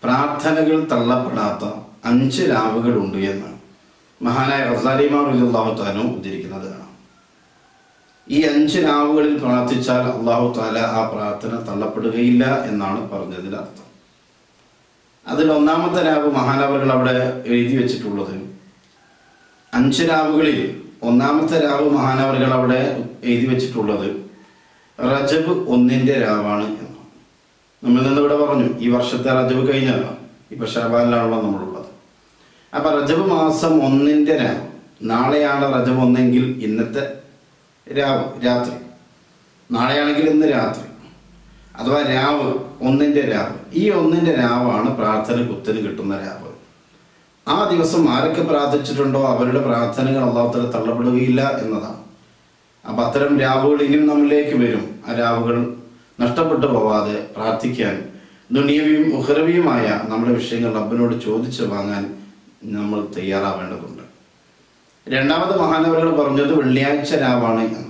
പ്രാർത്ഥനകൾ തള്ളപ്പെടാത്ത 5 രാവുകളുണ്ട് എന്ന് മഹാനായ ഗസാലി ഇമാം റളിയല്ലാഹു തആല ഉദ്ധരിക്കുന്നത് കാണാം. ഈ 5 രാവുകളിൽ പ്രാർത്ഥിച്ചാൽ അല്ലാഹു തആല ആ പ്രാർത്ഥന തള്ളപ്പെടുകയില്ല എന്നാണ് പറഞ്ഞതിന്റെ അർത്ഥം. അതിൽ ഒന്നാമത്തെ രാവ് മഹാനവറുകൾ അവിടെ എഴുതി വെച്ചിട്ടുള്ളത് 5 രാവുകളിൽ ഒന്നാമത്തെ രാവ് മഹാനവറുകൾ അവിടെ എഴുതി വെച്ചിട്ടുള്ളത് റജബ് 1-ന്റെ രാവാണ് എന്ന്. നമ്മൾ ഇവിടെ പറഞ്ഞു ഈ വർഷത്തെ റജബ് കഴിഞ്ഞല്ല, ഇപ്പൊ ശഅബാനിലാണല്ലോ നമ്മളുള്ളത്. അപ്പൊ റജബ് മാസം 1-ന്റെ രാവ്, നാളെയാണ് റജബ് 1 ഇന്നത്തെ രാത്രി, നാളെയാണെങ്കിൽ ഇന്ന് രാത്രി, അഥവാ രാവ് 1-ന്റെ രാവ്. ഈ 1-ന്റെ രാവാണ് പ്രാർത്ഥനയ്ക്ക് ഉത്തരം കിട്ടുന്ന രാവ്. ആ ദിവസം ആരൊക്കെ പ്രാർത്ഥിച്ചിട്ടുണ്ടോ അവരുടെ പ്രാർത്ഥനകൾ അല്ലാഹു തആല തള്ളപ്പെടുകയില്ല എന്നതാണ്. അപ്പൊ അത്തരം രാവുകൾ ഇനിയും നമ്മളിലേക്ക് വരും. ആ രാവുകൾ നഷ്ടപ്പെട്ടു പോവാതെ പ്രാർത്ഥിക്കാൻ ദുനിയവിയും ഉഖറവിയുമായ നമ്മുടെ വിഷയങ്ങൾ റബ്ബിനോട് ചോദിച്ചു വാങ്ങാൻ നമ്മൾ തയ്യാറാവേണ്ടതുണ്ട്. രണ്ടാമത് മഹാനവറുകൾ പറഞ്ഞത് വെള്ളിയാഴ്ച രാവാണ് എന്ന്.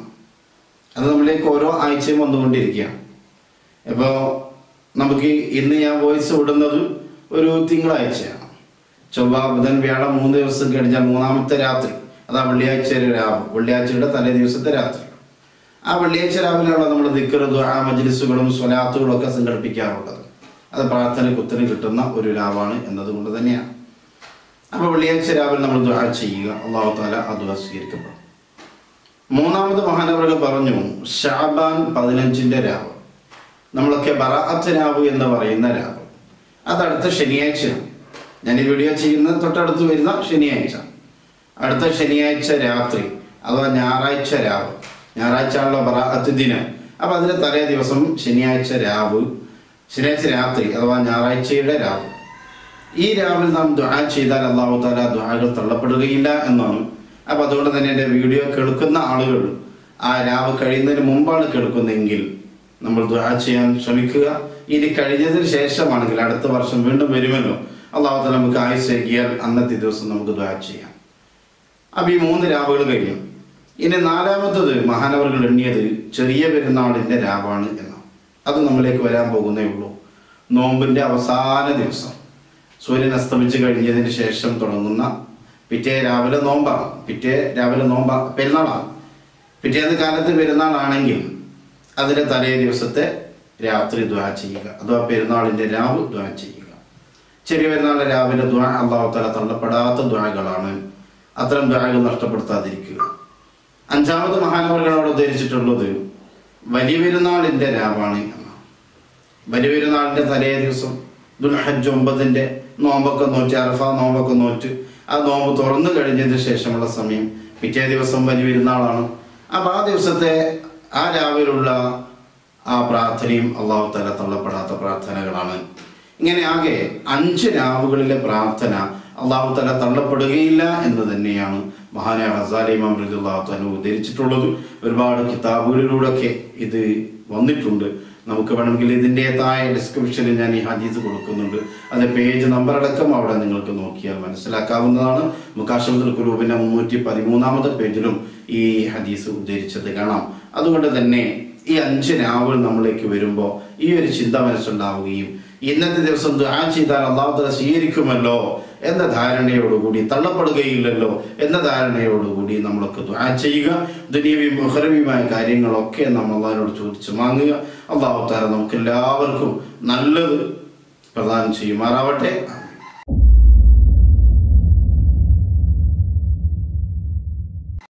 അത് നമ്മളിലേക്ക് ഓരോ ആഴ്ചയും വന്നുകൊണ്ടിരിക്കുകയാണ്. ഇപ്പോൾ നമുക്ക് ഇന്ന് ഞാൻ വോയിസ് വിടുന്നത് ഒരു തിങ്കളാഴ്ചയാണ്. ചൊവ്വ ബുധൻ വ്യാഴം 3 ദിവസം കഴിഞ്ഞാൽ 3-ാമത്തെ രാത്രി, അതാ വെള്ളിയാഴ്ചയുടെ രാവ്, വെള്ളിയാഴ്ചയുടെ തലേ ദിവസത്തെ രാത്രി. ആ വെള്ളിയാഴ്ച രാവിലെയാണ് നമ്മൾ ദിക്ർ, ദുആ, മജ്ലിസുകളും സ്വലാത്തുകളും ഒക്കെ സംഘടിപ്പിക്കാറുള്ളത്. അത് പ്രാർത്ഥനയ്ക്ക് ഉത്തരം കിട്ടുന്ന ഒരു രാവാണ് എന്നതുകൊണ്ട് തന്നെയാണ്. അപ്പോൾ വെള്ളിയാഴ്ച രാവിലെ നമ്മൾ ദുആ ചെയ്യുക, അല്ലാഹു തആല ആ ദുആ സ്വീകരിക്കപ്പെടും. മൂന്നാമത് മഹാനവറുകൾ പറഞ്ഞു ശഅബാൻ 15-ന്റെ രാവ്, നമ്മളൊക്കെ ബറാഅത്ത് രാവ് എന്ന് പറയുന്ന രാവ്. അതടുത്ത ശനിയാഴ്ചയാണ്. ഞാൻ ഈ വീഡിയോ ചെയ്യുന്നത് തൊട്ടടുത്ത് വരുന്ന ശനിയാഴ്ച, അടുത്ത ശനിയാഴ്ച രാത്രി അഥവാ ഞായറാഴ്ച രാവ്. ഞായറാഴ്ചയാണല്ലോ ബറാഅത്ത് ദിനം. അപ്പൊ അതിന്റെ തലേ ദിവസം ശനിയാഴ്ച രാവ്, ശനിയാഴ്ച രാത്രി അഥവാ ഞായറാഴ്ചയുടെ രാവ്. ഈ രാവിൽ നാം ദുആ ചെയ്താൽ അല്ലാഹു തആല ദുആകൾ തള്ളപ്പെടുകയില്ല എന്നാണ്. അപ്പൊ അതുകൊണ്ട് തന്നെ എൻ്റെ വീഡിയോ കേൾക്കുന്ന ആളുകൾ ആ രാവ് കഴിയുന്നതിന് മുമ്പാണ് കേൾക്കുന്നതെങ്കിൽ നമ്മൾ ദുആ ചെയ്യാൻ ശ്രമിക്കുക. ഇനി കഴിഞ്ഞതിന് ശേഷമാണെങ്കിൽ അടുത്ത വർഷം വീണ്ടും വരുമല്ലോ, അല്ലാഹു തആല നമുക്ക് ആയുസ്സ് നൽകിയാൽ അന്നത്തെ ദിവസം നമുക്ക് ദുആ ചെയ്യാം. അപ്പൊ ഈ 3 രാവുകൾ കഴിഞ്ഞു. ഇനി 4-മത്തത് മഹാനവറുകൾ എണ്ണിയത് ചെറിയ പെരുന്നാളിന്റെ രാവാണ് എന്ന്. അത് നമ്മളിലേക്ക് വരാൻ പോകുന്നേ ഉള്ളൂ. നോമ്പിന്റെ അവസാന ദിവസം, സൂര്യൻ അസ്തമിച്ച് കഴിഞ്ഞതിന് ശേഷം തുടങ്ങുന്ന പിറ്റേ രാവിലെ നോമ്പാണ്. പെരുന്നാളാണ്. പിറ്റേന്ന് കാലത്ത് പെരുന്നാളാണെങ്കിൽ അതിന്റെ തലേ ദിവസത്തെ രാത്രി ദുആ ചെയ്യുക, അഥവാ പെരുന്നാളിന്റെ രാവ് ദുആ ചെയ്യുക. ചെറിയ പെരുന്നാളിന്റെ രാവിലെ ദുആ അല്ലാഹു തആല തള്ളപ്പെടാത്ത ദുആകളാണ്. അത്തരം ദുആകൾ നഷ്ടപ്പെടുത്താതിരിക്കുക. 5-മത് മഹാനവറുകളോട് ഉദ്ധരിച്ചിട്ടുള്ളത് വലിയ പെരുന്നാളിന്റെ രാവാണ് എന്നാണ്. വലിയ പെരുന്നാളിന്റെ തലേ ദിവസം ദുൽഹജ്ജ് 9-ന്റെ നോമ്പൊക്കെ നോറ്റ്, അറഫ നോമ്പൊക്കെ നോറ്റ്, ആ നോമ്പ് തുറന്നു കഴിഞ്ഞതിന് ശേഷമുള്ള സമയം പിറ്റേ ദിവസം വലിയ പെരുന്നാളാണ്. അപ്പൊ ആ ദിവസത്തെ ആ രാവിലുള്ള ആ പ്രാർത്ഥനയും അല്ലാഹു തആല തള്ളപ്പെടാത്ത പ്രാർത്ഥനകളാണ്. ഇങ്ങനെ ആകെ 5 രാവുകളിലെ പ്രാർത്ഥന അല്ലാഹു തആല തള്ളപ്പെടുകയില്ല എന്ന് തന്നെയാണ് മഹാനായ ഗസാലി ഇമാം റളിയല്ലാഹു തആല ഉദ്ധരിച്ചിട്ടുള്ളത്. ഒരുപാട് കിതാബുകളിലൂടെയൊക്കെ ഇത് വന്നിട്ടുണ്ട്. നമുക്ക് വേണമെങ്കിൽ ഇതിൻ്റെ താഴെ ഡിസ്ക്രിപ്ഷനിൽ ഞാൻ ഈ ഹദീസ് കൊടുക്കുന്നുണ്ട്. അത് പേജ് നമ്പർ അടക്കം അവിടെ നിങ്ങൾക്ക് നോക്കിയാൽ മനസ്സിലാക്കാവുന്നതാണ്. മുകാശഫത്തുൽ ഖുലൂബിന്റെ 313-ാമത്തെ പേജിലും ഈ ഹദീസ് ഉദ്ധരിച്ചത് കാണാം. അതുകൊണ്ട് തന്നെ ഈ 5 രാവുകൾ നമ്മളിലേക്ക് വരുമ്പോൾ ഈ ഒരു ചിന്ത മനസ്സുണ്ടാവുകയും ഇന്നത്തെ ദിവസം ദുആ ചെയ്താൽ അല്ലാഹു തആല സ്വീകരിക്കുമല്ലോ എന്ന ധാരണയോടുകൂടി, തള്ളപ്പെടുകയില്ലല്ലോ എന്ന ധാരണയോടുകൂടി നമ്മളൊക്കെ ദുആ ചെയ്യുക. ദുനിയവിയും ഉഖറവിയുമായ കാര്യങ്ങളൊക്കെ നമ്മൾ അല്ലാഹുവോട് ചോദിച്ചു വാങ്ങുക. അല്ലാഹു തആല നമുക്ക് എല്ലാവർക്കും നല്ലത് പ്രദാനം ചെയ്യുമാറാവട്ടെ.